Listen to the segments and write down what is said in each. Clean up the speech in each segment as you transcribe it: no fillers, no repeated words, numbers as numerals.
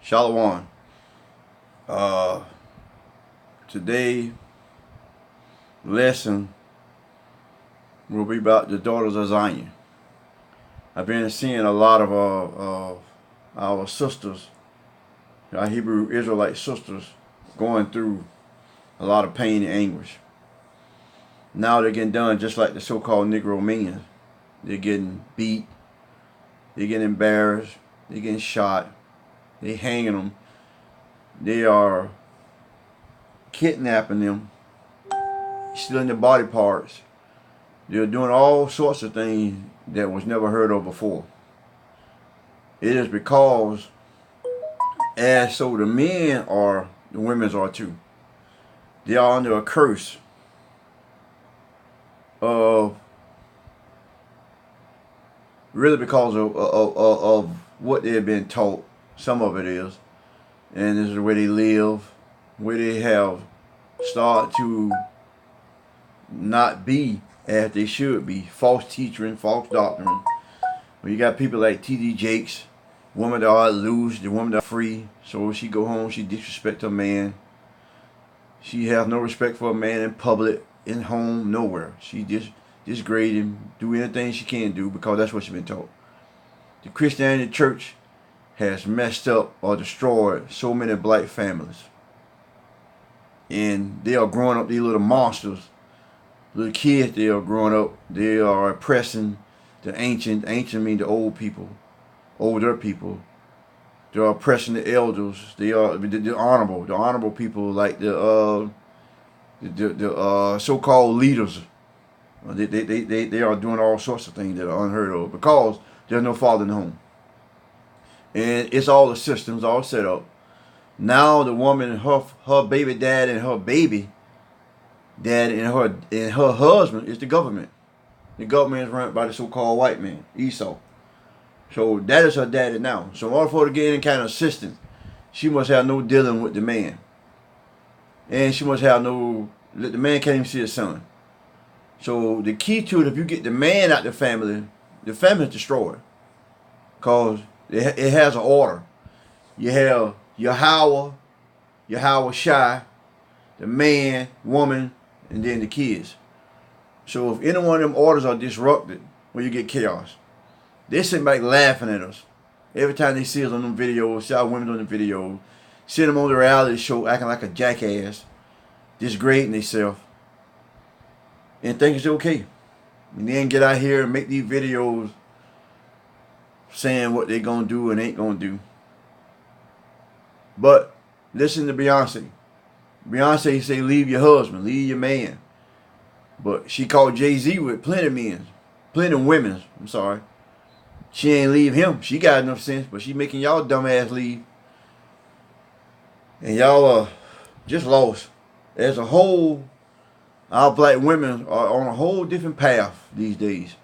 Shalom. Uh, Today lesson will be about the daughters of Zion. I've been seeing a lot of our sisters, our Hebrew Israelite sisters, going through a lot of pain and anguish. Now they're getting done just like the so-called Negro men. They're getting beat. They're getting embarrassed. They're getting shot. They're hanging them. They are kidnapping them, stealing their body parts. They're doing all sorts of things that was never heard of before. It is because, as so the men are, the women's are too. They are under a curse of really because of what they've been taught. Some of it is, and this is where they live, where they have started to not be as they should be. False teaching, false doctrine. Well, you got people like T.D. Jakes, women that are loose, the women that are free. So she go home, she disrespect her man. She has no respect for a man in public, in home, nowhere. She just disgrade him, do anything she can do because that's what she's been taught. The Christianity church has messed up or destroyed so many black families. And they are growing up these little monsters. Little kids, they are growing up, they are oppressing the ancient mean the old people, older people. They are oppressing the elders. They are the honorable people like the so-called leaders. They are doing all sorts of things that are unheard of because there's no father in the home. And it's all the systems all set up. Now the woman, her baby dad and her baby dad and her husband is the government. The government is run by the so-called white man, Esau. So that is her daddy now. So in order for her to get any kind of assistance, she must have no dealing with the man. And she must have no, the man can't even see his son. So the key to it, if you get the man out the family is destroyed. Because it has an order. You have Yahweh Shai, the man, woman, and then the kids. So if any one of them orders are disrupted, well, you get chaos. They sit back laughing at us. Every time they see us on them videos, see our women on the videos, see them on the reality show acting like a jackass, disgrading themselves, and think it's okay. And then get out here and make these videos saying what they're going to do and ain't going to do. But listen to Beyonce. Beyonce say leave your husband, leave your man. But she called Jay-Z with plenty men, plenty women, I'm sorry. She ain't leave him. She got enough sense, but she making y'all dumbass leave. And y'all are just lost. As a whole, our black women are on a whole different path these days.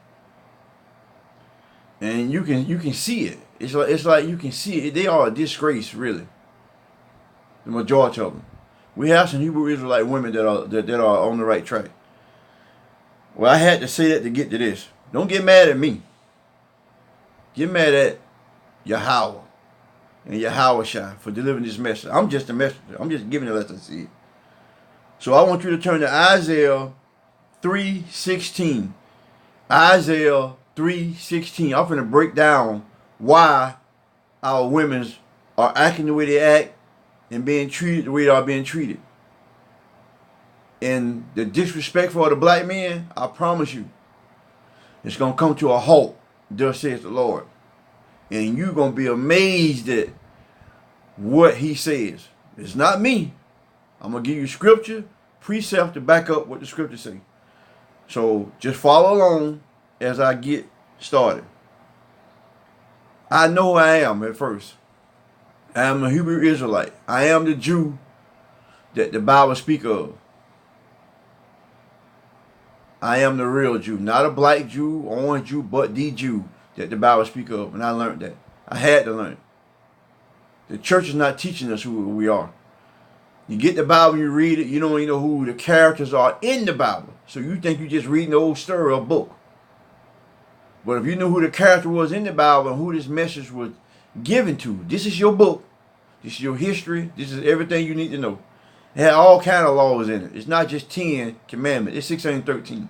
And you can see it. It's like you can see it. They are a disgrace, really. The majority of them. We have some Hebrew Israelite women that are on the right track. Well, I had to say that to get to this. Don't get mad at me. Get mad at Yahweh and Yahweh Shai for delivering this message. I'm just a messenger. I'm just giving it as I see it. So I want you to turn to Isaiah 3:16. Isaiah 3:16. I'm going to break down why our women are acting the way they act and being treated the way they are being treated. And the disrespect for the black men, I promise you, it's going to come to a halt, thus says the Lord. And you're going to be amazed at what he says. It's not me. I'm going to give you scripture, precept to back up what the scripture say. So just follow along as I get started. I know who I am at first. I am a Hebrew Israelite. I am the Jew that the Bible speaks of. I am the real Jew. Not a black Jew, orange Jew, but the Jew that the Bible speaks of. And I learned that. I had to learn it. The church is not teaching us who we are. You get the Bible, you read it, you don't even know who the characters are in the Bible. So you think you're just reading the old story or book. But if you knew who the character was in the Bible and who this message was given to, this is your book. This is your history. This is everything you need to know. It had all kind of laws in it. It's not just 10 commandments. It's 613.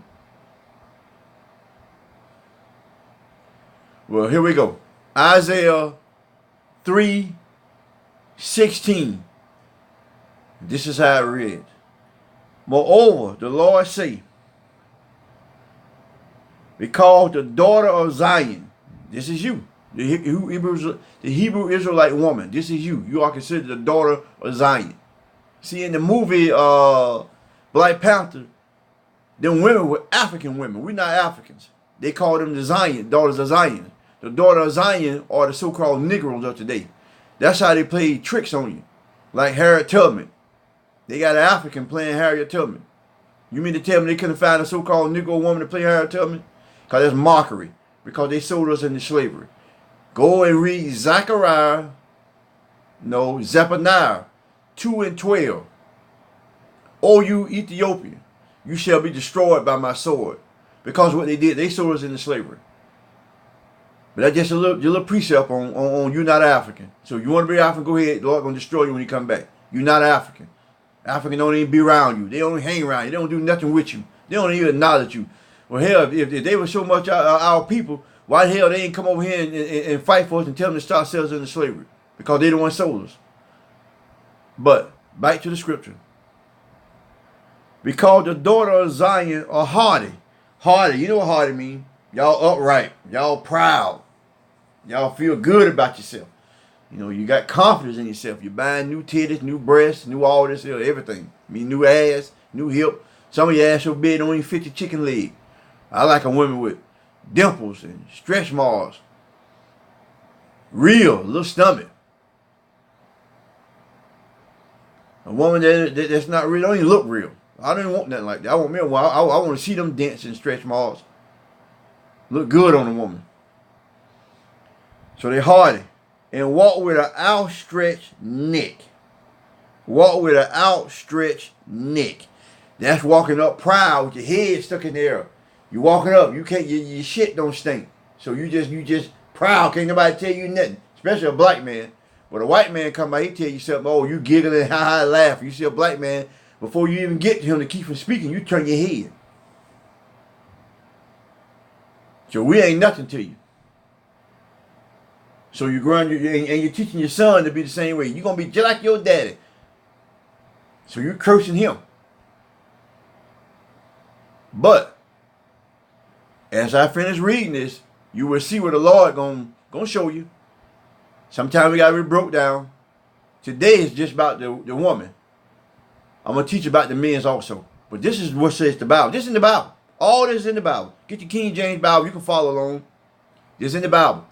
Well, here we go. Isaiah 3:16. This is how it read. Moreover, the Lord say, because the daughter of Zion, this is you, the Hebrew Israelite woman, this is you. You are considered the daughter of Zion. See, in the movie Black Panther, them women were African women. We're not Africans. They call them the Zion, daughters of Zion. The daughter of Zion are the so-called Negroes of today. That's how they play tricks on you. Like Harriet Tubman. They got an African playing Harriet Tubman. You mean to tell me they couldn't find a so-called Negro woman to play Harriet Tubman? Because that's mockery. Because they sold us into slavery. Go and read Zephaniah 2:12. O you Ethiopian, you shall be destroyed by my sword. Because what they did, they sold us into slavery. But that's just a little precept on you not African. So you want to be African, go ahead. The Lord going to destroy you when you come back. You're not African. African don't even be around you. They don't hang around you. They don't do nothing with you. They don't even acknowledge you. Well, hell, if they were so much our people, why the hell they ain't come over here and fight for us and tell them to start selling us into slavery? Because they the ones sold us. But, back to the scripture. Because the daughter of Zion are haughty. Haughty, you know what haughty mean? Y'all upright. Y'all proud. Y'all feel good about yourself. You know, you got confidence in yourself. You're buying new titties, new breasts, new all this, everything. I mean, new ass, new hip. Some of your ass so big, don't even fit your chicken leg. I like a woman with dimples and stretch marks. Real, little stomach. A woman that's not real, don't even look real. I don't even want nothing like that. I want me a woman. I want to see them dents and stretch marks. Look good on a woman. So they hardy. And walk with an outstretched neck. Walk with an outstretched neck. That's walking up proud with your head stuck in the air. You walking up, you can't, your shit don't stink. So you just proud, can't nobody tell you nothing. Especially a black man. But a white man come by, he tell you something, oh, you giggling, ha laugh. You see a black man, before you even get to him to keep from speaking, you turn your head. So we ain't nothing to you. So you're growing, and you're teaching your son to be the same way. You're going to be just like your daddy. So you're cursing him. But, as I finish reading this, you will see what the Lord gonna show you. Sometimes we got to be broke down. Today is just about the woman. I'm going to teach about the men's also. But this is what says the Bible. This is in the Bible. All this is in the Bible. Get your King James Bible. You can follow along. This is in the Bible.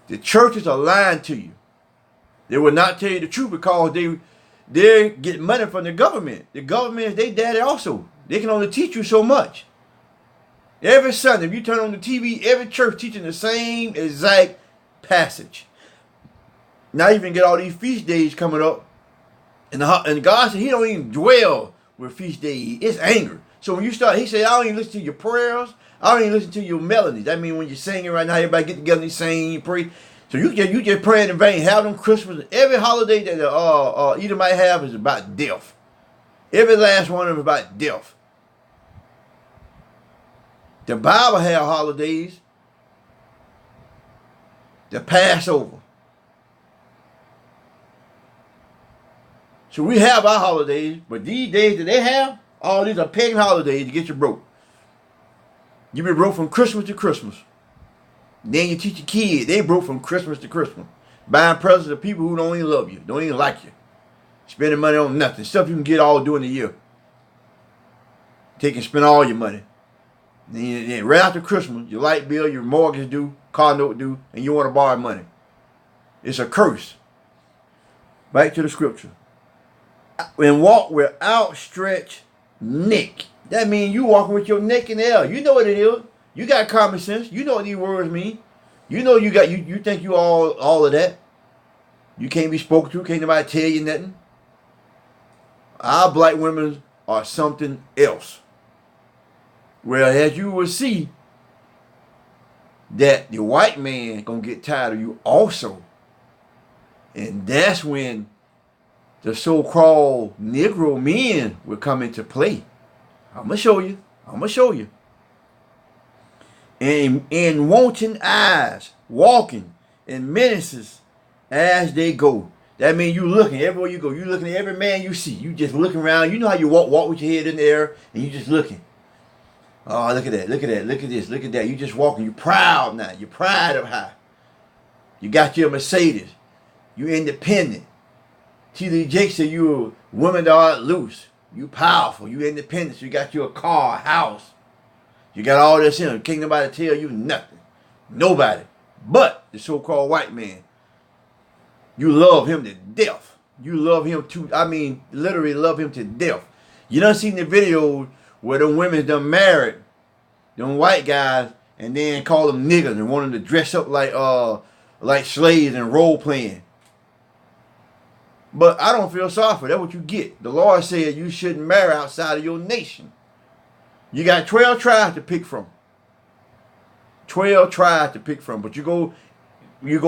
The churches are lying to you. They will not tell you the truth because they get money from the government. The government is their daddy also. They can only teach you so much. Every Sunday, if you turn on the TV, every church teaching the same exact passage. Now you can get all these feast days coming up. And God said he don't even dwell with feast days. It's anger. So when you start, he said, I don't even listen to your prayers. I don't even listen to your melodies. That means when you're singing right now, everybody get together and sing, you pray. So you just praying in vain. Have them Christmas. Every holiday that Edom might have is about death. Every last one of them is about death. The Bible had holidays. The Passover. So we have our holidays, but these days that they have, all these are pagan holidays to get you broke. You be broke from Christmas to Christmas. Then you teach your kids, they broke from Christmas to Christmas. Buying presents to people who don't even love you, don't even like you. Spending money on nothing. Stuff you can get all during the year. Take and spend all your money. Then right after Christmas, your light bill, your mortgage due, car note due, and you want to borrow money. It's a curse. Back to the scripture. And walk with outstretched neck. That means you walking with your neck in the air. You know what it is. You got common sense. You know what these words mean. You know you think you all of that. You can't be spoken to. Can't nobody tell you nothing. Our black women are something else. Well, as you will see, that the white man gonna get tired of you also. And that's when the so-called Negro men will come into play. I'm going to show you. I'm going to show you. And wanton eyes, walking in menaces as they go. That means you looking everywhere you go. You looking at every man you see. You just looking around. You know how you walk with your head in the air and you just looking. Oh, look at that. Look at that. Look at this. Look at that. You just walking. You proud now. You pride up high. You got your Mercedes. You independent. T.D. Jakes said you women that are loose. You powerful. You independent. You got your car, house. You got all this in. Can't nobody tell you nothing. Nobody. But the so-called white man. You love him to death. You love him to, I mean, literally love him to death. You done seen the videos where the women done married them white guys and then call them niggas and want them to dress up like slaves and role playing. But I don't feel sorry for that. That's what you get. The Lord said you shouldn't marry outside of your nation. You got 12 tribes to pick from. 12 tribes to pick from. But you go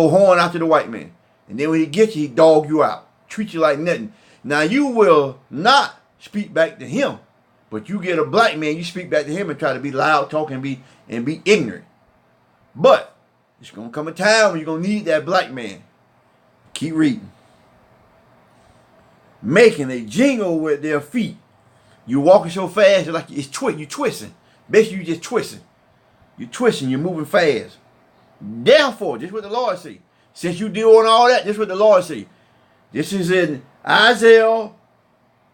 horn after the white man. And then when he gets you, he dog you out. Treat you like nothing. Now you will not speak back to him. But you get a black man, you speak back to him and try to be loud, talk, and be ignorant. But it's going to come a time when you're going to need that black man. Keep reading. Making a jingle with their feet. You walking so fast, like it's you twisting. Basically, you just twisting. You're twisting, you're moving fast. Therefore, this is what the Lord say. Since you doing all that, this is what the Lord say. This is in Isaiah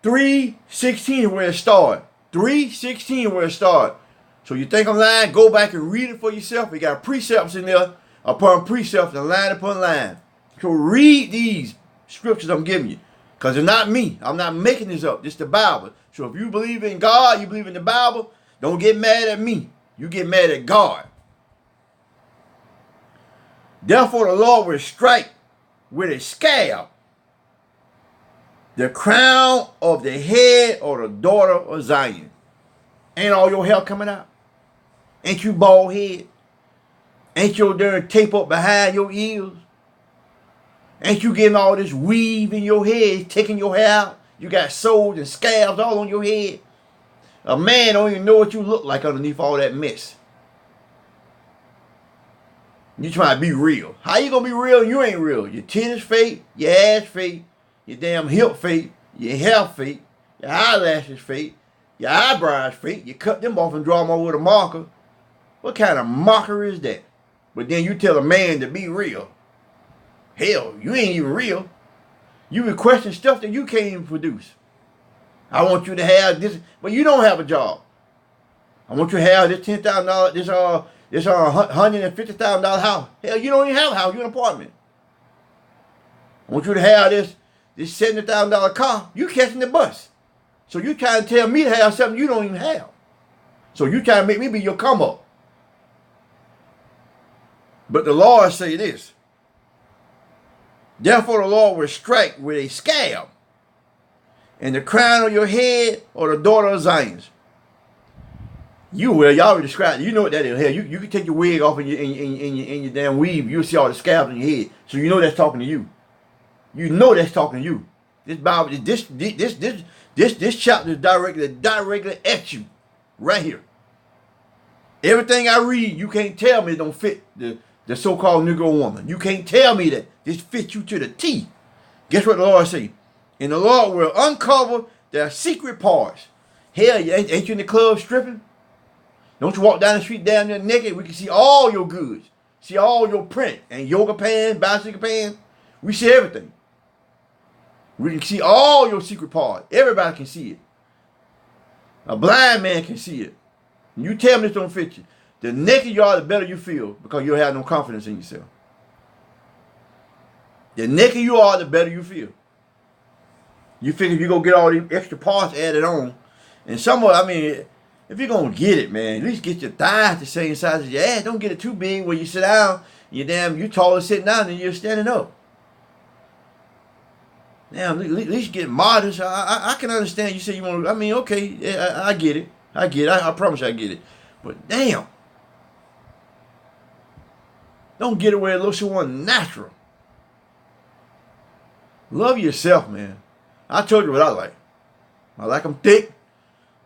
3:16 where it started. 3:16 where it started. So you think I'm lying? Go back and read it for yourself. We got precepts in there upon precepts and line upon line. So read these scriptures I'm giving you. Because it's not me. I'm not making this up. It's the Bible. So if you believe in God, you believe in the Bible, don't get mad at me. You get mad at God. Therefore the Lord will strike with a scab the crown of the head of the daughter of Zion. Ain't all your hair coming out? Ain't you bald head? Ain't your darn tape up behind your ears? Ain't you getting all this weave in your head, taking your hair out? You got soles and scabs all on your head. A man don't even know what you look like underneath all that mess. You trying to be real. How you gonna be real and you ain't real? Your titties fake, your ass fake, your damn hip fake, your hair fake, your eyelashes fake, your eyebrows fake. You cut them off and draw them over with a marker. What kind of marker is that? But then you tell a man to be real. Hell, you ain't even real. You requesting stuff that you can't even produce. I want you to have this, but you don't have a job. I want you to have this $10,000, this $150,000 house. Hell, you don't even have a house. You're an apartment. I want you to have this $70,000 car. You catching the bus. So you trying to tell me to have something you don't even have. So you trying to make me be your come up. But the Lord say this. Therefore the Lord will strike with a scab and the crown of your head or the daughter of Zion. Y'all already described it. You know what that is. Hell, you can take your wig off and your damn weave. You'll see all the scabs on your head. So you know that's talking to you. You know that's talking to you. This Bible, this chapter is directly at you. Right here. Everything I read, you can't tell me it don't fit the so-called Negro woman. You can't tell me that this fits you to the T. Guess what the Lord say? And the Lord will uncover their secret parts. Hell, ain't you in the club stripping? Don't you walk down the street down there naked? We can see all your goods. See all your print. And yoga pants, bicycle pants. We see everything. We can see all your secret parts. Everybody can see it. A blind man can see it. You tell me this don't fit you. The naked you are, the better you feel because you have no confidence in yourself. The naked you are, the better you feel. You figure if you're going to get all these extra parts added on, and if you're going to get it, man, at least get your thighs the same size as your ass. Don't get it too big where you sit down, you taller sitting down than you're standing up. Damn, at least get modest. I can understand you say you want to, okay, yeah, I get it. I promise I get it. But damn. Don't get it where it looks so unnatural. Love yourself, man. I told you what I like. I like them thick.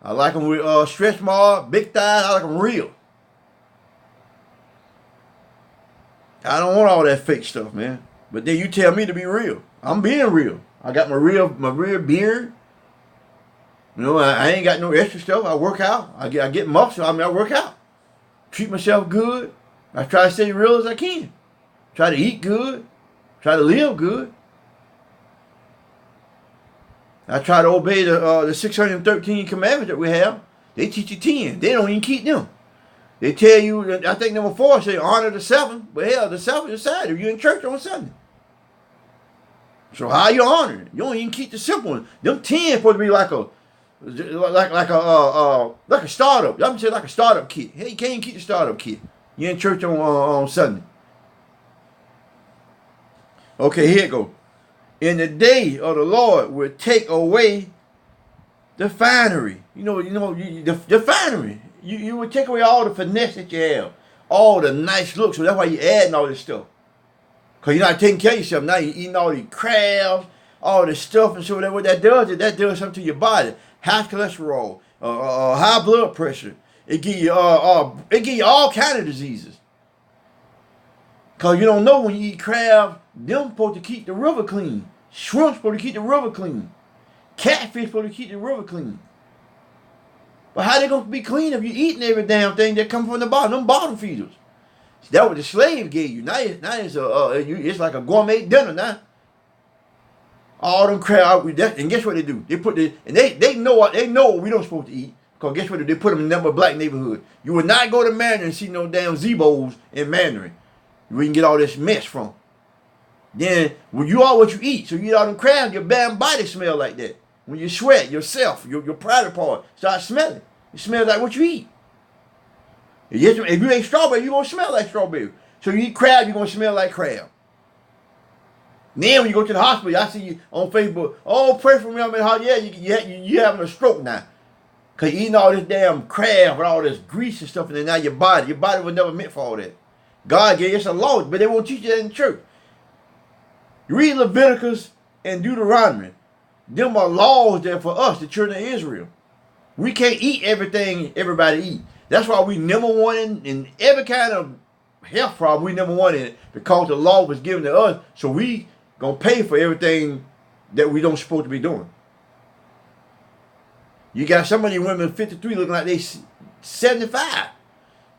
I like them with stretch mark, big thighs. I like them real. I don't want all that fake stuff, man. But then you tell me to be real. I'm being real. I got my real beard. You know, I ain't got no extra stuff. I work out. I get muscle. I mean, I work out. Treat myself good. I try to stay real as I can. Try to eat good. Try to live good. I try to obey the 613 commandments that we have. They teach you 10. They don't even keep them. They tell you, I think number 4 say honor the 7. But hell, the 7 is sad if you're in church on Sunday. So how you honor it? You don't even keep the simple one. Them 10 supposed to be like a startup. Y'all say like a startup kit. Hey, you can't even keep the startup kit. You're in church on Sunday. Okay, here it goes. In the day of the Lord will take away the finery. The finery. You will take away all the finesse that you have. All the nice looks. So that's why you're adding all this stuff. Because you're not taking care of yourself. Now you're eating all these crabs, all this stuff. And so what that does is that does something to your body. High cholesterol, high blood pressure. It give you all kind of diseases. Because you don't know when you eat crab, them supposed to keep the river clean. Shrimp supposed to keep the river clean. Catfish supposed to keep the river clean. But how they going to be clean if you eating every damn thing that come from the bottom? Them bottom feeders. See, that what the slave gave you. Now it's like a gourmet dinner now. All them crab, and guess what they do? They put they know what we don't supposed to eat. Because guess what? They put them in the black neighborhood. You would not go to Mandarin and see no damn Zebos in Mandarin. Where you can get all this mess from. Then, when you are what you eat, so you eat all them crabs, your damn body smell like that. When you sweat, yourself, your private part, start smelling. It smells like what you eat. If you ate strawberry, you're going to smell like strawberry. So you eat crab, you're going to smell like crab. Then when you go to the hospital, I see you on Facebook, oh, pray for me, I'm in the hospital. Yeah, you having a stroke now. Because you're eating all this damn crab and all this grease and stuff, and then now your body was never meant for all that. God gave us a law, but they won't teach you that in church. You read Leviticus and Deuteronomy. Them are laws there for us, the children of Israel. We can't eat everything everybody eat. That's why we number one in every kind of health problem. We number one in it because the law was given to us. So we gonna pay for everything that we don't supposed to be doing. You got some of these women 53 looking like they 75.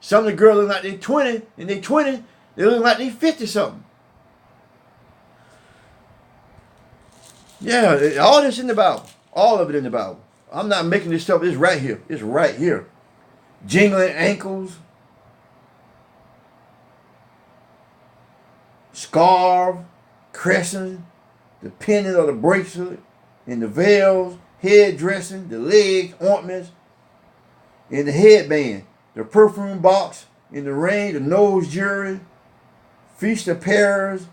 Some of the girls look like they 20, and they 20, they look like they 50 something. Yeah, all this in the Bible. All of it in the Bible. I'm not making this stuff. It's right here. It's right here. Jingling ankles. Scarf. Crescent. The pendant or the bracelet. And the veils. Head dressing. The legs. Ointments. And the headband. The perfume box. In the ring. The nose jewelry. Feast of pears.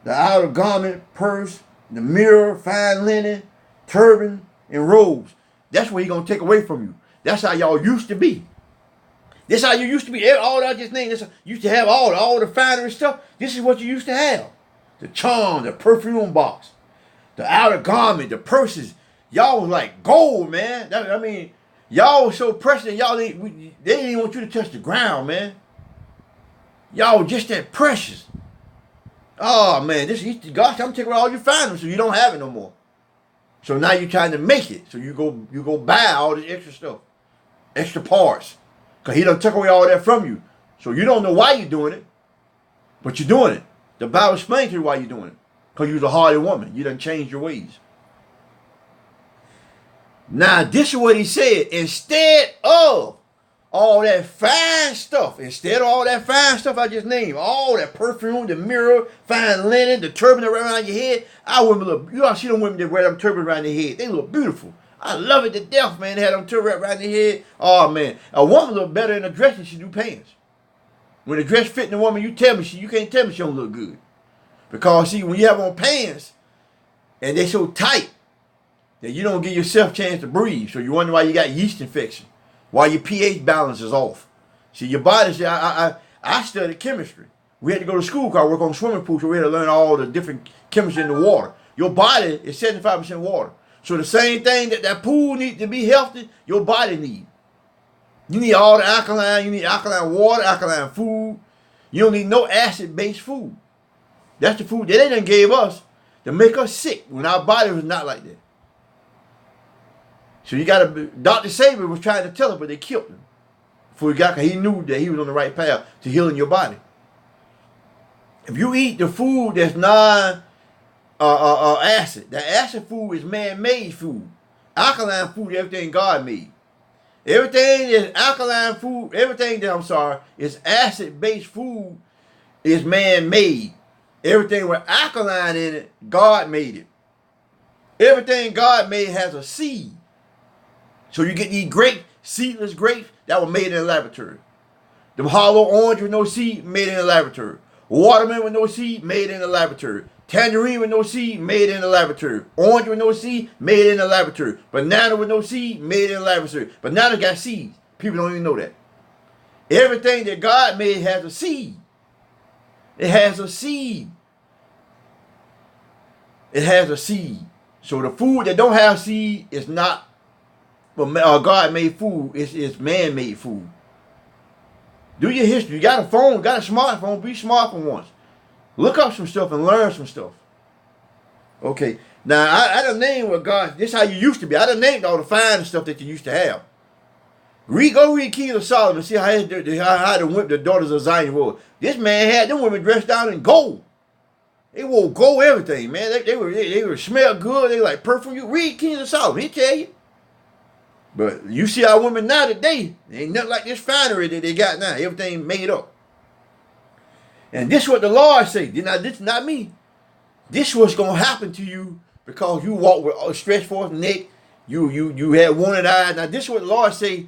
The outer garment, purse, the mirror, fine linen, turban, and robes. That's what he's going to take away from you. That's how y'all used to be. This how you used to be. All that I just named, you used to have all the finery stuff. This is what you used to have. The charm, the perfume box, the outer garment, the purses. Y'all was like gold, man. Y'all was so precious that they didn't even want you to touch the ground, man. Y'all were just that precious. Oh man, gosh, I'm taking all your finery, so you don't have it no more. So now you're trying to make it. So you go buy all this extra stuff, extra parts, because he done took away all that from you. So you don't know why you're doing it, but you're doing it. The Bible explains to you why you're doing it, because you're a hardy woman. You done changed your ways. Now this is what he said. Instead of all that fine stuff, I just named, all that perfume, the mirror, fine linen, the turban around your head, you all see them women that wear them turbans around their head. They look beautiful. I love it to death, man. They had them turbans around their head. Oh, man. A woman look better in a dress than she do pants. When the dress fitting the woman, you can't tell me she don't look good. Because, see, when you have on pants, and they so tight, that you don't give yourself a chance to breathe. So you wonder why you got yeast infection. Why your pH balance is off. See, your body, I studied chemistry. We had to go to school because I work on swimming pools, so we had to learn all the different chemistry in the water. Your body is 75% water. So the same thing that pool needs to be healthy, your body needs. You need all the alkaline, you need alkaline water, alkaline food. You don't need no acid-based food. That's the food that they done gave us to make us sick when our body was not like that. So you got to, Dr. Saber was trying to tell us, but they killed him. Before he got, he knew that he was on the right path to healing your body. If you eat the food that's non-acid, the acid food is man-made food. Alkaline food, everything God made. Everything is alkaline food, everything that, is acid-based food is man-made. Everything with alkaline in it, God made it. Everything God made has a seed. So you get these grapes, seedless grapes, that were made in a laboratory. Them hollow orange with no seed, made in a laboratory. Watermelon with no seed, made in a laboratory. Tangerine with no seed, made in a laboratory. Orange with no seed, made in a laboratory. Banana with no seed, made in a laboratory. Banana got seeds. People don't even know that. Everything that God made has a seed. It has a seed. It has a seed. So the food that don't have seed is not God-made food. It's man-made food. Do your history. You got a phone, got a smartphone. Be smart for once. Look up some stuff and learn some stuff. Okay. Now, I done named what God, this is how you used to be. I done named all the fine stuff that you used to have. Go read King of Solomon and see how the daughters of Zion were. This man had them women dressed down in gold. They wore gold everything, man. They were smell good. They like perfume. You read King of Solomon, he tell you. But you see our women now today, they ain't nothing like this finery that they got now. Everything made up. And this is what the Lord say. Now, this is not me. This is what's going to happen to you because you walk with a stretched forth neck. You had wanted eyes. Now, this is what the Lord say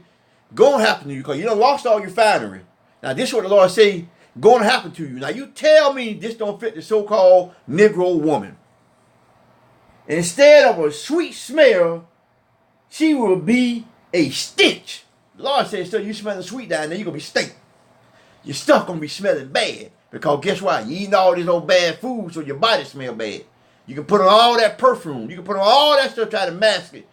going to happen to you because you done lost all your finery. Now, this is what the Lord say going to happen to you. Now, you tell me this don't fit the so-called Negro woman. Instead of a sweet smell, she will be a stench. The Lord says, so you smelling sweet down there, you're going to be stink. Your stuff going to be smelling bad. Because guess what? You eating all this old bad food, so your body smell bad. You can put on all that perfume. You can put on all that stuff, try to mask it.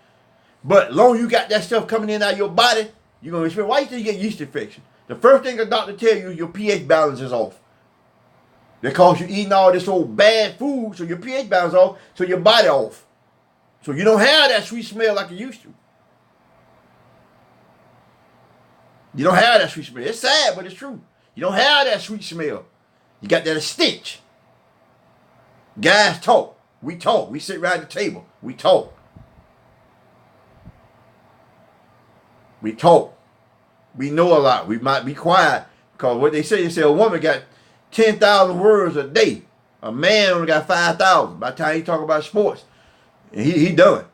But as long as you got that stuff coming in out of your body, you're going to smell. Why you think you get yeast infection? The first thing a doctor tell you, your pH balance is off. Because you're eating all this old bad food, so your pH balance is off, so your body off. So you don't have that sweet smell like you used to. You don't have that sweet smell. It's sad, but it's true. You don't have that sweet smell. You got that stench. Guys talk. We talk. We sit around the table. We talk. We talk. We know a lot. We might be quiet. Because what they say a woman got 10,000 words a day. A man only got 5,000 by the time he talk about sports. And he done.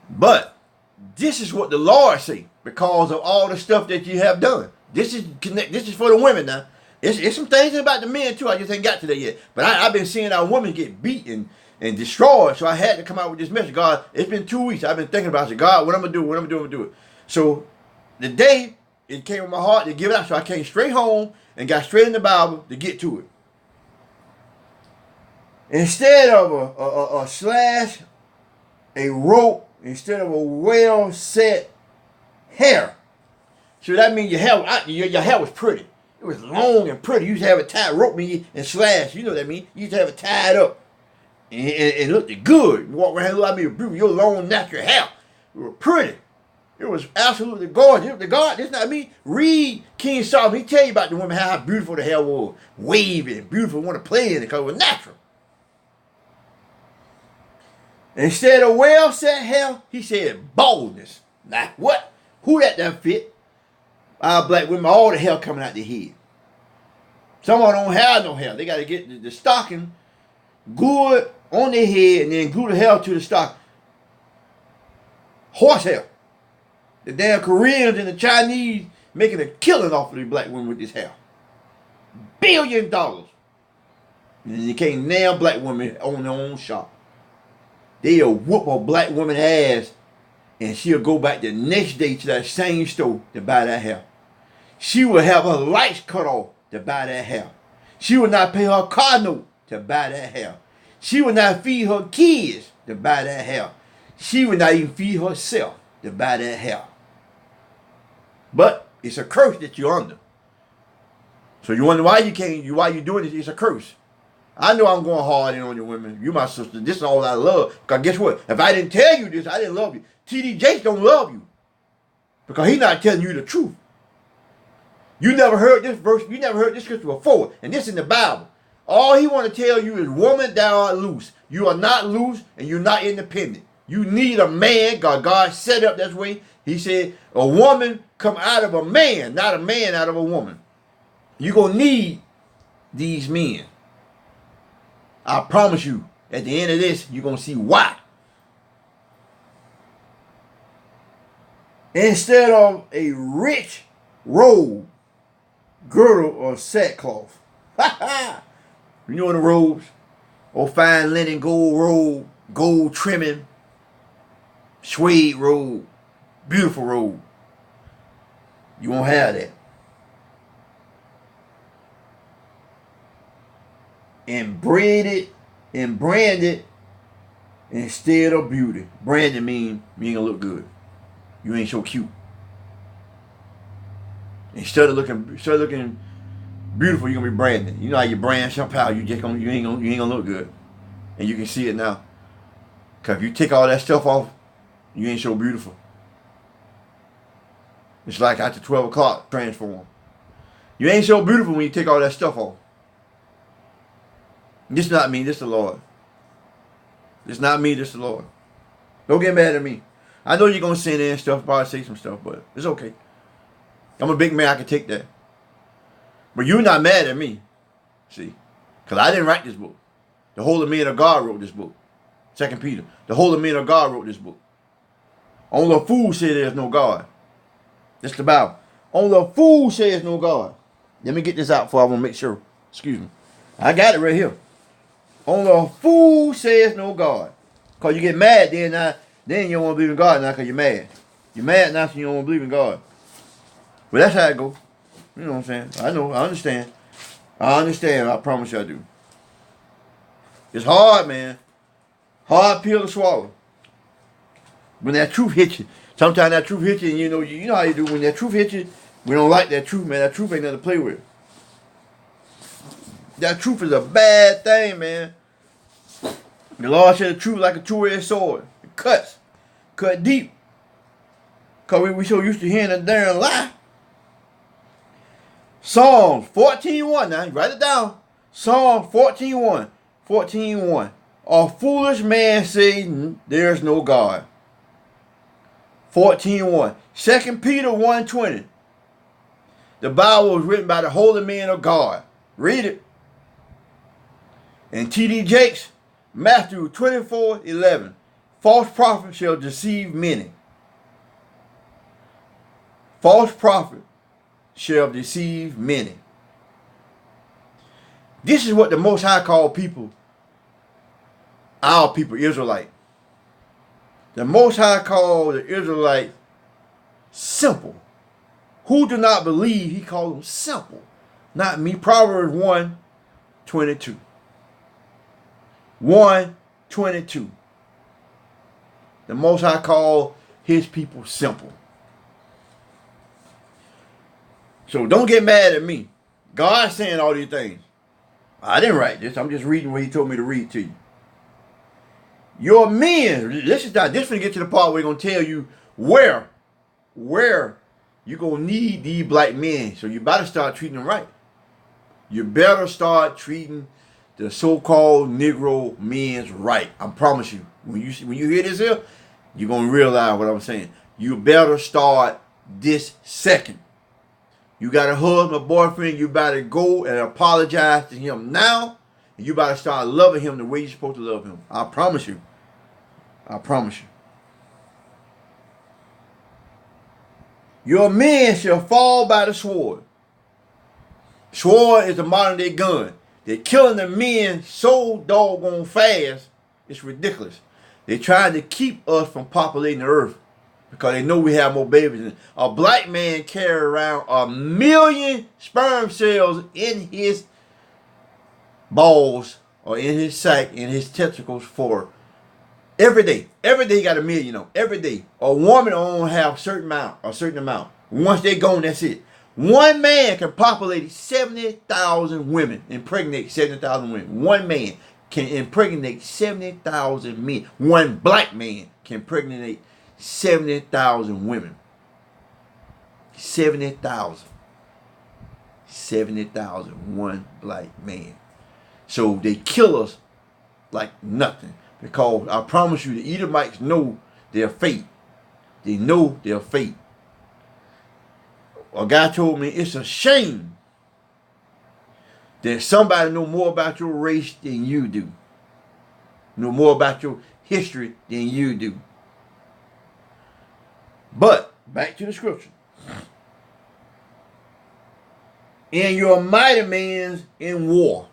But this is what the Lord say because of all the stuff that you have done. This is for the women now. It's some things about the men too. I just ain't got to that yet. But I've been seeing our women get beaten and destroyed. So I had to come out with this message. God, it's been 2 weeks. I've been thinking about it. I said, God, what I'm going to do? What I'm going to do? I'm going to do it. So the day it came in my heart to give it out. So I came straight home and got straight in the Bible to get to it. Instead of a slash, a rope, instead of a well set hair. So that means your hair was pretty. It was long and pretty. You used to have it tied, rope me and slash. You know what that means. You used to have it tied up. And it looked good. You walk around like me with your long natural hair. It was pretty. It was absolutely gorgeous. This is not me. Read King Solomon. He tell you about the women, how beautiful the hair was. Wavy and beautiful. Want to play in it because it was natural. Instead of well set hair, he said baldness. Now what? Who that fit? Our black women, all the hair coming out their head. Some of them don't have no hair. They got to get the stocking good on their head and then glue the hair to the stocking. Horse hair. The damn Koreans and the Chinese making a killing off of these black women with this hair. $1 billion. And you can't nail black women on their own shop. They'll whoop a black woman ass and she'll go back the next day to that same store to buy that hair. She will have her lights cut off to buy that hair. She will not pay her car note to buy that hair. She will not feed her kids to buy that hair. She will not even feed herself to buy that hair. But it's a curse that you're under. So you wonder why why you doing this? It's a curse. I know I'm going hard in on you women. You my sister. This is all I love. Because guess what? If I didn't tell you this, I didn't love you. T.D. Jakes don't love you. Because he's not telling you the truth. You never heard this verse. You never heard this scripture before. And this in the Bible. All he want to tell you is, woman, thou art loose. You are not loose and you're not independent. You need a man. God set up that way. He said a woman come out of a man, not a man out of a woman. You're going to need these men. I promise you, at the end of this, you're going to see why. Instead of a rich robe, girdle, or sackcloth. You know the robes? Or fine linen gold robe, gold trimming, suede robe, beautiful robe. You won't have that. And braided and branded instead of beauty. Branded mean you ain't gonna look good. You ain't so cute. Instead of looking beautiful, you're gonna be branded. You know how you brand somehow, you ain't gonna look good. And you can see it now. Cause if you take all that stuff off, you ain't so beautiful. It's like after 12 o'clock, transform. You ain't so beautiful when you take all that stuff off. This is not me, this is the Lord. This is not me, this is the Lord. Don't get mad at me. I know you're going to sin in and stuff, probably say some stuff, but it's okay. I'm a big man, I can take that. But you're not mad at me, see. Because I didn't write this book. The Holy Men of God wrote this book. 2 Peter. The Holy Men of God wrote this book. Only a fool says there's no God. That's the Bible. Only a fool says no God. Let me get this out before I want to make sure. Excuse me. I got it right here. Only a fool says no God. Because you get mad then you don't want to believe in God now because you're mad. You're mad now so you don't want to believe in God. But that's how it goes. You know what I'm saying? I know. I understand. I promise you I do. It's hard, man. Hard pill to swallow. When that truth hits you. Sometimes that truth hits you and you know how you do. When that truth hits you, we don't like that truth, man. That truth ain't nothing to play with. That truth is a bad thing, man. The Lord said the truth like a two-edged sword. It cuts. Cut deep. Because we so used to hearing a darn lie. Psalms 14:1. Now, write it down. Psalm 14:1. 14:1. A foolish man says there's no God. 14:1. 2 Peter 1:20. The Bible was written by the holy men of God. Read it. And T.D. Jakes, Matthew 24:11. False prophets shall deceive many. False prophet shall deceive many. This is what the Most High called people, our people, Israelite. The Most High called the Israelite simple. Who do not believe, he called them simple. Not me. Proverbs 1:22. 1:22. The Most High called his people simple. So don't get mad at me. God's saying all these things. I didn't write this. I'm just reading what he told me to read to you. Your men, this is going to get to the part where we're going to tell you where you're going to need these black men. So you better start treating them right. You better start treating the so-called Negro men's right. I promise you. When you hear this here, you're going to realize what I'm saying. You better start this second. You got a husband, a boyfriend, you better go and apologize to him now. And you better start loving him the way you're supposed to love him. I promise you. I promise you. Your men shall fall by the sword. Sword is a modern day gun. They're killing the men so doggone fast, it's ridiculous. They're trying to keep us from populating the earth. because they know we have more babies. A black man carry around 1,000,000 sperm cells in his balls or in his sac, in his testicles for every day. Every day he got 1,000,000 on. Every day. A woman only have a certain amount. Once they gone, that's it. One man can populate 70,000 women, impregnate 70,000 women. One man can impregnate 70,000 men. One black man can impregnate 70,000 women. 70,000. 70,000. One black man. So they kill us like nothing. Because I promise you, the Edomites know their fate. They know their fate. A guy told me it's a shame that somebody know more about your race than you do. Know more about your history than you do. But, back to the scripture. And your mighty men in war.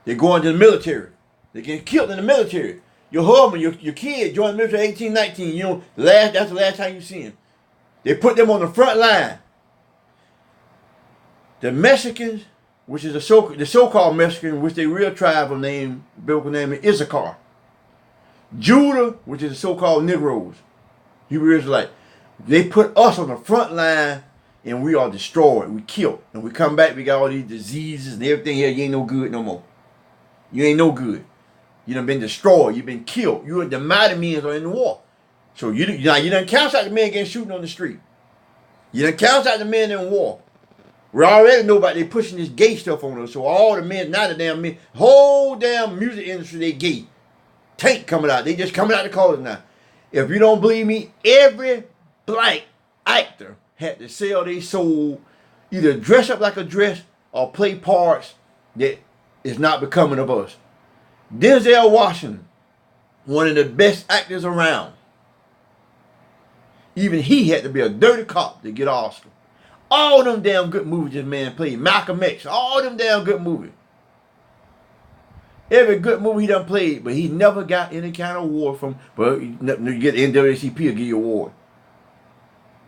They're going to the military. They get killed in the military. Your husband, your kid joined the military at 18, 19. You know, that's the last time you see him. They put them on the front line. The Mexicans, which is the so-called Mexican, which their real tribal name, biblical name is Issachar. Judah, which is the so-called Negroes, Hebrew Israelite. They put us on the front line and we are destroyed. We killed. And we come back, we got all these diseases and everything here. You ain't no good no more. You ain't no good. You done been destroyed. You been killed. You and the mighty men are in the war. So you done count out the men getting shooting on the street. You done count out the men in war. We already know about they pushing this gay stuff on us. So all the men, now the damn men, whole damn music industry, they gay. Tank coming out. They just coming out the college now. If you don't believe me, every black actor had to sell their soul, either dress up like a dress or play parts that is not becoming of us. Denzel Washington, one of the best actors around. Even he had to be a dirty cop to get an Oscar. All them damn good movies this man played. Malcolm X, all them damn good movies. Every good movie he done played, but he never got any kind of award from, but you get the NAACP will give you an award.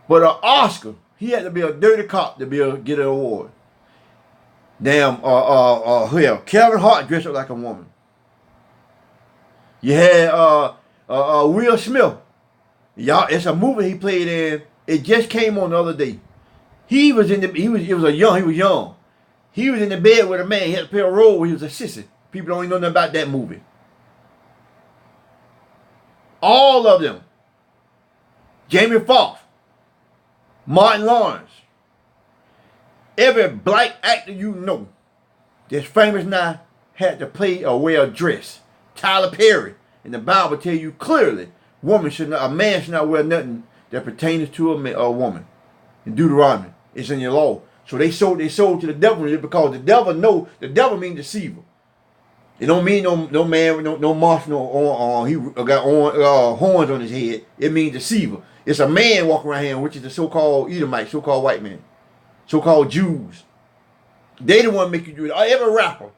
But an Oscar, he had to be a dirty cop to be able to get an award. Damn, Kevin Hart dressed up like a woman. You had Will Smith. Y'all, it's a movie he played in. It just came on the other day. He was young. He was in the bed with a man. He had to play a role where he was a sissy. People don't even know nothing about that movie. All of them. Jamie Foxx. Martin Lawrence. Every black actor you know that's famous now had to play or wear a dress. Tyler Perry. And the Bible tell you clearly, a man should not wear nothing that pertains to a woman. In Deuteronomy. It's in your law. So they sold to the devil because the devil means deceiver. It don't mean no man with no monster he got horns on his head. It means deceiver. It's a man walking around here, which is the so-called Edomite, so-called white man, so-called Jews. They the one make you do it. Every rapper.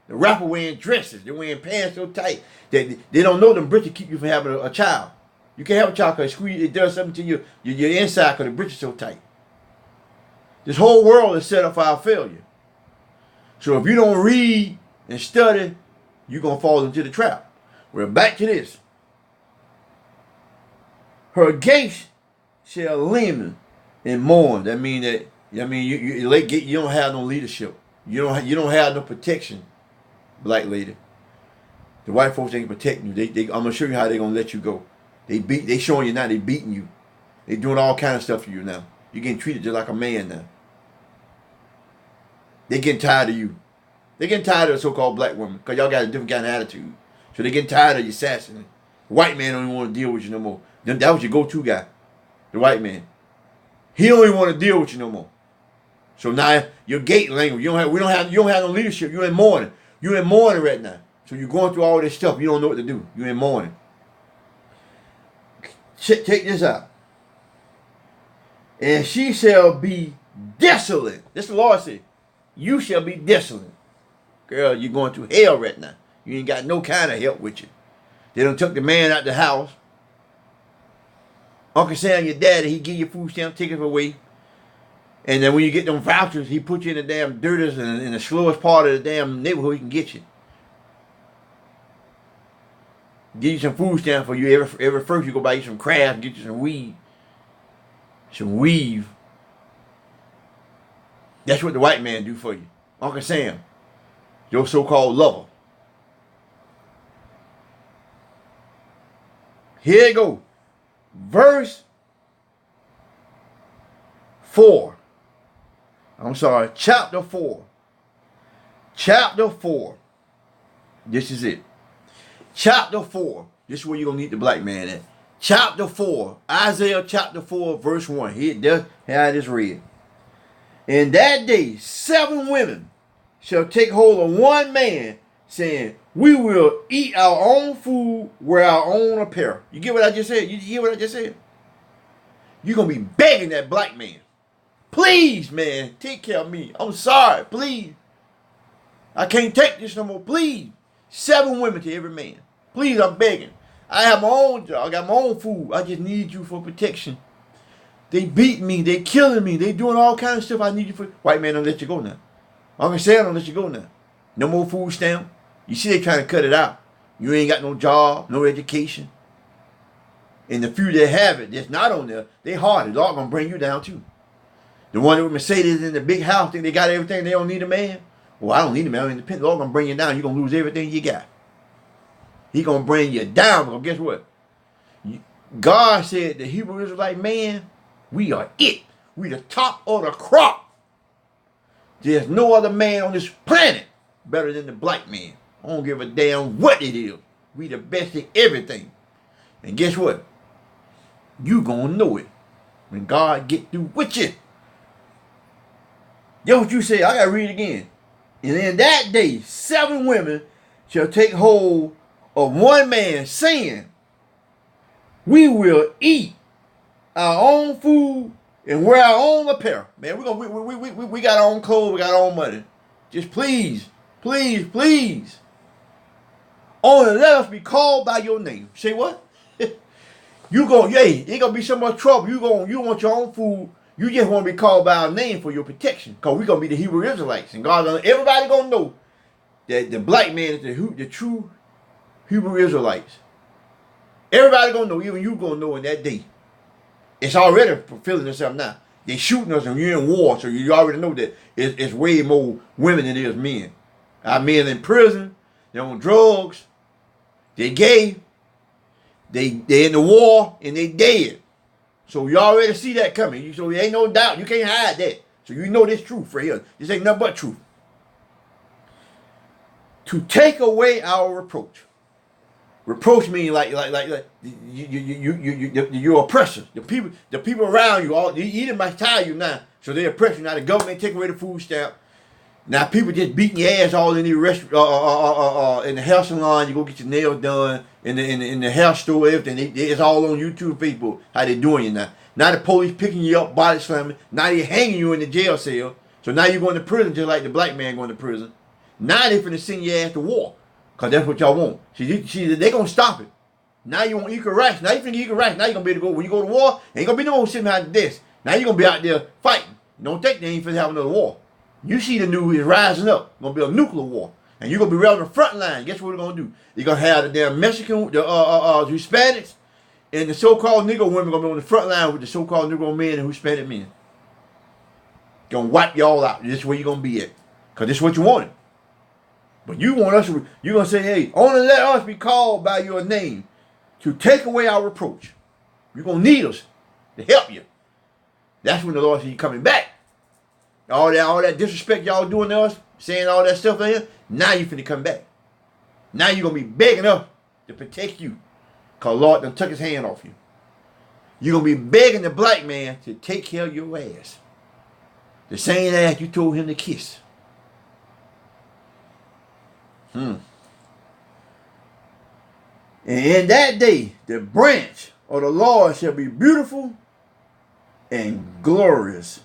The rapper wearing dresses. They're wearing pants so tight that they don't know them britches keep you from having a child. You can't have a child because it does something to your inside because the britches so tight. This whole world is set up for our failure. So if you don't read and study, you're going to fall into the trap. We're back to this. Her gates shall lament and mourn. That means that you don't have no leadership. You don't have no protection, black lady. The white folks ain't protecting you. I'm gonna show you how they're gonna let you go. They showing you now. They beating you. They doing all kind of stuff to you now. You're getting treated just like a man now. They getting tired of you. They getting tired of the so-called black woman because y'all got a different kind of attitude. So they getting tired of you assassin. The white man don't even want to deal with you no more. That was your go-to guy. The white man. He don't even want to deal with you no more. So now your gate language. You don't have no leadership. You're in mourning. You're in mourning right now. So you're going through all this stuff. You don't know what to do. You're in mourning. Check this out. And she shall be desolate. This the Lord said. You shall be desolate. Girl, you're going through hell right now. You ain't got no kind of help with you. They done took the man out the house. Uncle Sam, your daddy, he give you food stamp tickets away. And then when you get them vouchers, he put you in the damn dirtiest and in the slowest part of the damn neighborhood he can get you. Give you some food stamps for you every first. You go buy you some crabs, get you some weed. Some weave. That's what the white man do for you. Uncle Sam, your so-called lover. Here you go. Verse 4. I'm sorry, chapter 4. Chapter 4. This is it. Chapter 4. This is where you're going to need the black man at. Chapter 4. Isaiah chapter 4, verse 1. Here it is read. In that day, 7 women shall take hold of one man, saying, we will eat our own food, wear our own apparel. You get what I just said? You hear what I just said? You're going to be begging that black man. Please, man, take care of me. I'm sorry, please. I can't take this no more, please. 7 women to every man. Please, I'm begging. I have my own job. I got my own food. I just need you for protection. They beat me. They killing me. They doing all kinds of stuff. I need you for. White man don't let you go now. Uncle Sam don't let you go now. No more food stamp. You see they trying to cut it out. You ain't got no job, no education. And the few that have it, that's not on there, they hard. The Lord gonna bring you down too. The one with Mercedes in the big house, think they got everything, they don't need a man. Well, I don't need a man, I'm independent. The Lord gonna bring you down. You're gonna lose everything you got. He gonna bring you down, because guess what? God said the Hebrew Israelite man, we are it. We the top of the crop. There's no other man on this planet better than the black man. I don't give a damn what it is. We the best at everything. And guess what? You gonna know it when God get through with you. That's what you say. I gotta read it again. And in that day, 7 women shall take hold of one man, saying, we will eat our own food and wear our own apparel. Man, we got our own clothes, we got our own money. Just please, please, please. Only let us be called by your name. Say what? You ain't gonna be so much trouble. You want your own food. You just want to be called by our name for your protection. Because we're gonna be the Hebrew Israelites. And everybody gonna know that the black man is the true Hebrew Israelites. Everybody gonna know, even you gonna know in that day. It's already fulfilling itself now. They shooting us and you're in war, so you already know that it's way more women than it is men. Our men in prison, they're on drugs, they gay, they in the war, and they dead. So you already see that coming. So there ain't no doubt. You can't hide that. So you know this truth for here. This ain't nothing but truth. To take away our reproach. Reproach means like you're oppressors. The people around you, all either might tie you now. So they oppress you. Now the government take away the food stamp. Now people just beating your ass all in the restaurant, in the hair salon. You go get your nails done in the hair store. Everything it's all on YouTube, Facebook. How they doing you now? Now the police picking you up, body slamming. Now they hanging you in the jail cell. So now you're going to prison just like the black man going to prison. Now they finna send your ass to war. Because that's what y'all want. See, they going to stop it. Now you want equal rights. Now you finna equal rights. Now you're going to be able to go. When you go to war, ain't going to be no one sitting behind the desk. Now you're going to be out there fighting. Don't think they ain't finna have another war. You see the news is rising up. Going to be a nuclear war. And you're going to be right on the front line. Guess what we're going to do? You're going to have the damn Mexican, the Hispanics, and the so-called Negro women going to be on the front line with the so-called Negro men and Hispanic men. Going to wipe y'all out. This is where you're going to be at. Because this is what you wanted. But you want us, you're going to say, hey, only let us be called by your name to take away our reproach. You're going to need us to help you. That's when the Lord said he's coming back. All that disrespect y'all doing to us, saying all that stuff in here, now you finna come back. Now you're going to be begging us to protect you. Because Lord done took his hand off you. You're going to be begging the black man to take care of your ass. The same ass you told him to kiss. And in that day, the branch of the Lord shall be beautiful and glorious,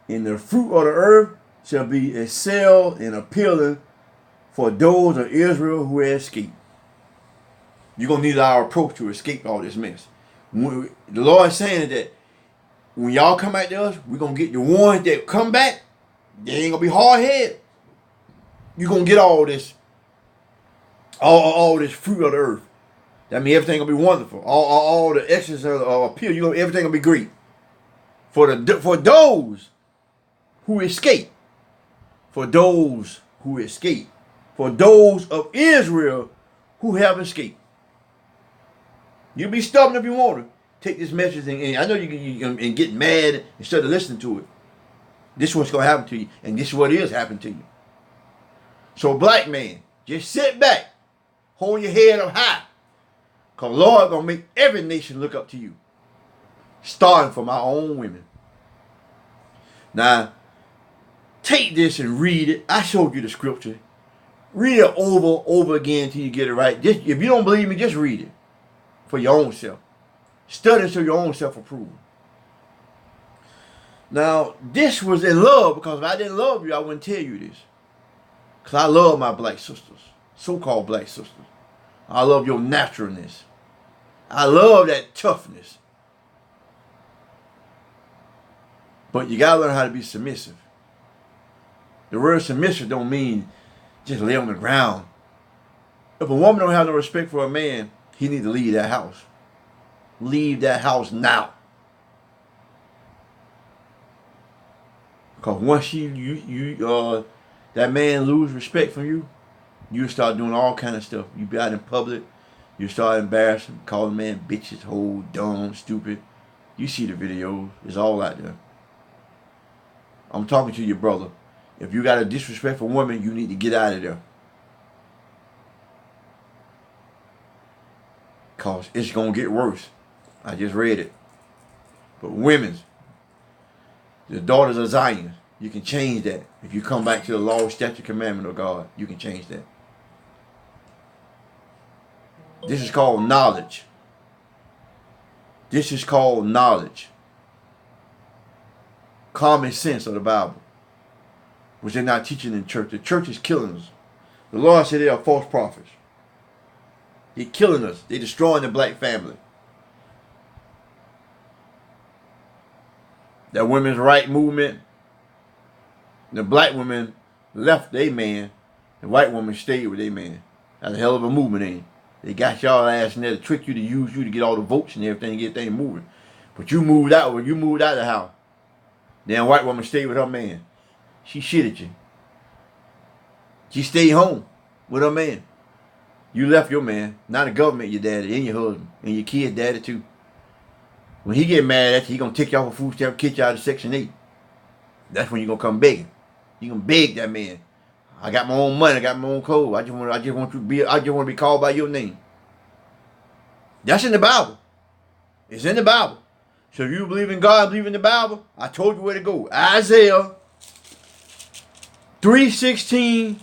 and the fruit of the earth shall be excelled and appealing for those of Israel who escape. You're going to need our approach to escape all this mess. The Lord is saying that when y'all come back to us, we're going to get the ones that come back. They ain't going to be hard-headed. You're going to get all this, all this fruit of the earth. That means everything going to be wonderful. All the excess of appeal, everything going to be great. For those who escape. For those who escape. For those of Israel who have escaped. You be stubborn if you want to. Take this message and I know you can get mad instead of listening to it. This is what's going to happen to you. And this is what is happening to you. So black man, just sit back. Hold your head up high. Because Lord going to make every nation look up to you. Starting from our own women. Now, take this and read it. I showed you the scripture. Read it over again until you get it right. If you don't believe me, just read it. For your own self. Study to your own self-approval. Now, this was in love, because if I didn't love you, I wouldn't tell you this. Because I love my black sisters. So-called black sisters. I love your naturalness. I love that toughness. But you got to learn how to be submissive. The word submissive don't mean just lay on the ground. If a woman don't have no respect for a man, he need to leave that house. Leave that house now. Because once that man lose respect from you, you start doing all kind of stuff. You be out in public, you start embarrassing, calling man bitches, hoe, dumb, stupid. You see the videos. It's all out there. I'm talking to your brother. If you got a disrespectful woman, you need to get out of there. Because it's going to get worse. I just read it. But women, the daughters of Zion, you can change that. If you come back to the law, statute, commandment of God, you can change that. This is called knowledge. This is called knowledge. Common sense of the Bible. Which they're not teaching in church. The church is killing us. The Lord said they are false prophets. They're killing us. They're destroying the black family. That women's right movement, the black women left their man, the white woman stayed with their man. That's a hell of a movement, ain't it? They got y'all ass in there to trick you, to use you to get all the votes and everything, get things moving. But you moved out of the house. Then white woman stayed with her man. She shit at you. She stayed home with her man. You left your man. Now the government your daddy and your husband and your kid's daddy too. When he get mad at you, he gonna take you off a food stamp, kick you out of Section 8. That's when you gonna come begging. You gonna beg that man. I got my own money, I got my own clothes. I just want to be called by your name. That's in the Bible. It's in the Bible. So if you believe in God, believe in the Bible, I told you where to go. Isaiah 3:16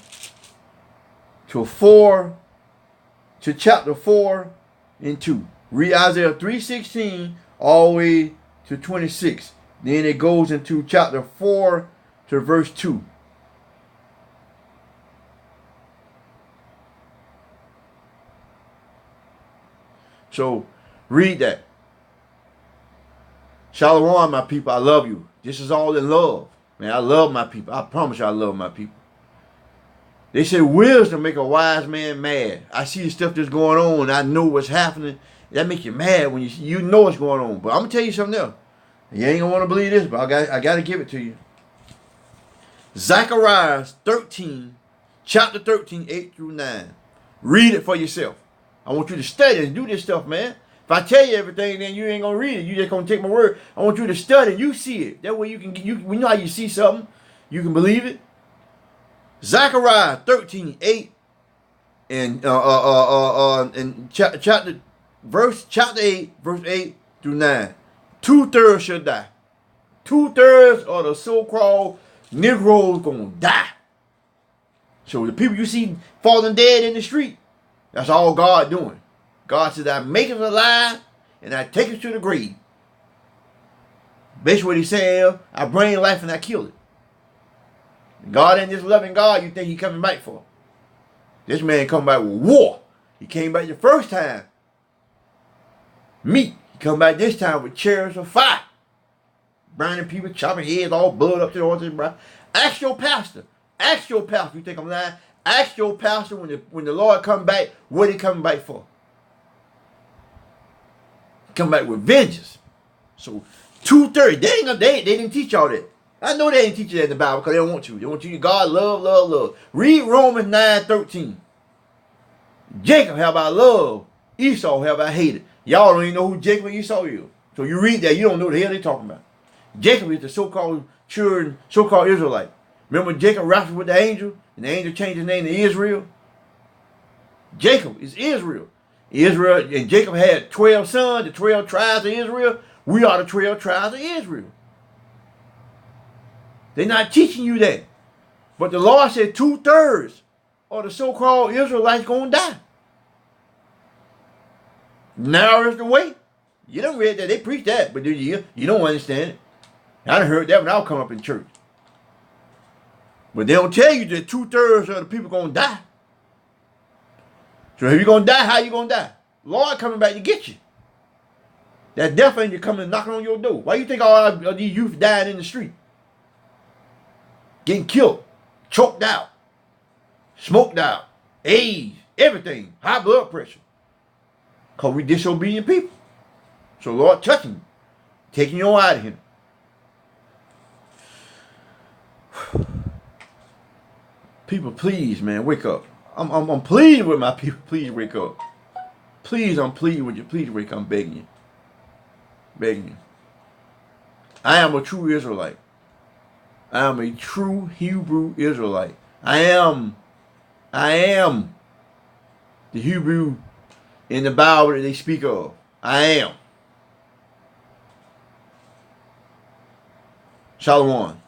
to chapter 4 and 2. Read Isaiah 3:16 all the way to 26. Then it goes into chapter 4 to verse 2. So read that. Shalom, my people. I love you. This is all in love. Man, I love my people. I promise you I love my people. They say wisdom make a wise man mad. I see the stuff that's going on. I know what's happening. That makes you mad when you know what's going on. But I'm going to tell you something else. You ain't going to want to believe this, but I got to give it to you. Zechariah 13, chapter 13, 8 through 9. Read it for yourself. I want you to study and do this stuff, man. If I tell you everything, then you ain't going to read it. You just going to take my word. I want you to study and you see it. That way we know how you see something. You can believe it. Zechariah 13, 8 and chapter 8, verse 8 through 9. 2/3 shall die. 2/3 of the so-called Negroes gonna die. So the people you see falling dead in the street, that's all God doing. God says, I make us alive and I take us to the grave. Basically what he's saying, I bring life and I kill it. God ain't this loving God you think he coming back for. This man come back with war. He came back the first time. Meat. He Come back this time with chariots of fire. Burning people, chopping heads, all blood up to the altar, bro. Ask your pastor. Ask your pastor. You think I'm lying? Ask your pastor when the Lord come back, what he coming back for? Come back with vengeance. So 2:30. They didn't teach y'all that. I know they didn't teach you that in the Bible because they don't want you. They want you to God, love, love, love. Read Romans 9:13. Jacob, how about love? Esau, how about hated? Y'all don't even know who Jacob and Esau is. So you read that, you don't know what the hell they talking about. Jacob is the so-called children, so-called Israelite. Remember when Jacob wrestled with the angel, and the angel changed his name to Israel? Jacob is Israel. Israel, and Jacob had 12 sons, the 12 tribes of Israel. We are the 12 tribes of Israel. They're not teaching you that. But the Lord said 2/3 of the so-called Israelites going to die. Narrow is the way. You don't read that. They preach that, but you don't understand it. I done heard that when I was coming up in church. But they don't tell you that 2/3 of the people going to die. So if you're going to die, how you going to die? Lord coming back to get you. That death angel coming knocking on your door. Why you think all of these youth dying in the street? Getting killed, choked out, smoked out, AIDS, everything, high blood pressure. Because we disobedient people. So Lord touching you, taking you out of here. People, please, man, wake up. I'm pleading with my people. Please wake up. Please, I'm pleading with you. Please wake up. I'm begging you. Begging you. I am a true Israelite. I am a true Hebrew Israelite. I am the Hebrew in the Bible that they speak of. I am. Shalom.